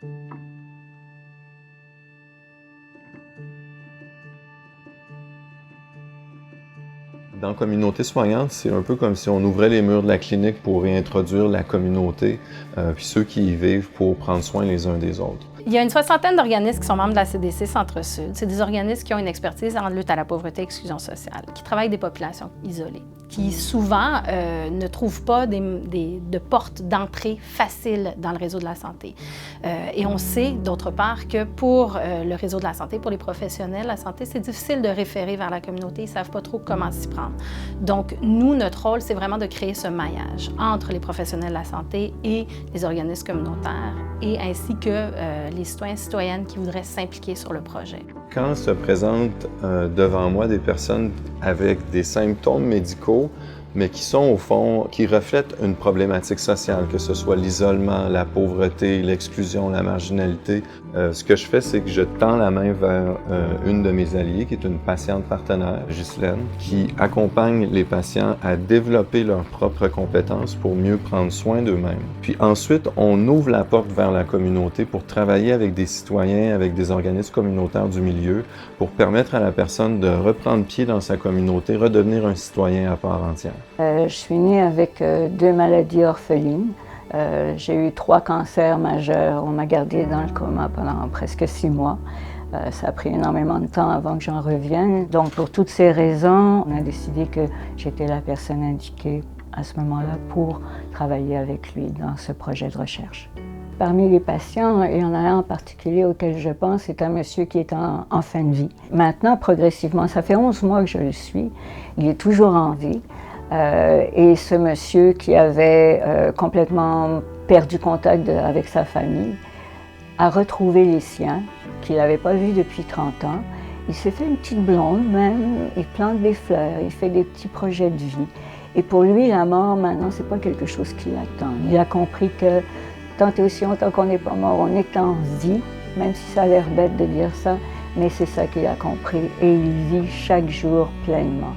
Dans Communauté soignante, c'est un peu comme si on ouvrait les murs de la clinique pour réintroduire la communauté, puis ceux qui y vivent pour prendre soin les uns des autres. Il y a une 60aine d'organismes qui sont membres de la CDC Centre-Sud. C'est des organismes qui ont une expertise en lutte à la pauvreté et l'exclusion sociale, qui travaillent avec des populations isolées, qui souvent ne trouvent pas de portes d'entrée faciles dans le réseau de la santé. Et on sait, d'autre part, que pour le réseau de la santé, pour les professionnels de la santé, c'est difficile de référer vers la communauté. Ils ne savent pas trop comment s'y prendre. Donc, nous, notre rôle, c'est vraiment de créer ce maillage entre les professionnels de la santé et les organismes communautaires, et ainsi que les citoyens et citoyennes qui voudraient s'impliquer sur le projet. Quand se présentent devant moi des personnes avec des symptômes médicaux, mais qui sont au fond, qui reflètent une problématique sociale, que ce soit l'isolement, la pauvreté, l'exclusion, la marginalité, ce que je fais, c'est que je tends la main vers une de mes alliées, qui est une patiente partenaire, Ghislaine, qui accompagne les patients à développer leurs propres compétences pour mieux prendre soin d'eux-mêmes. Puis ensuite, on ouvre la porte vers la communauté pour travailler avec des citoyens, avec des organismes communautaires du milieu, pour permettre à la personne de reprendre pied dans sa communauté, redevenir un citoyen à part entière. Je suis née avec 2 maladies orphelines. J'ai eu 3 cancers majeurs. On m'a gardée dans le coma pendant presque 6 mois. Ça a pris énormément de temps avant que j'en revienne. Donc, pour toutes ces raisons, on a décidé que j'étais la personne indiquée à ce moment-là pour travailler avec lui dans ce projet de recherche. Parmi les patients, il y en a un en particulier auquel je pense, c'est un monsieur qui est en fin de vie. Maintenant, progressivement, ça fait 11 mois que je le suis, il est toujours en vie. Et ce monsieur qui avait complètement perdu contact avec sa famille a retrouvé les siens, qu'il n'avait pas vus depuis 30 ans. Il s'est fait une petite blonde même, il plante des fleurs, il fait des petits projets de vie. Et pour lui, la mort, maintenant, c'est pas quelque chose qui l'attend. Il a compris que tant et aussi longtemps qu'on n'est pas mort, on est en vie, même si ça a l'air bête de dire ça, mais c'est ça qu'il a compris et il vit chaque jour pleinement.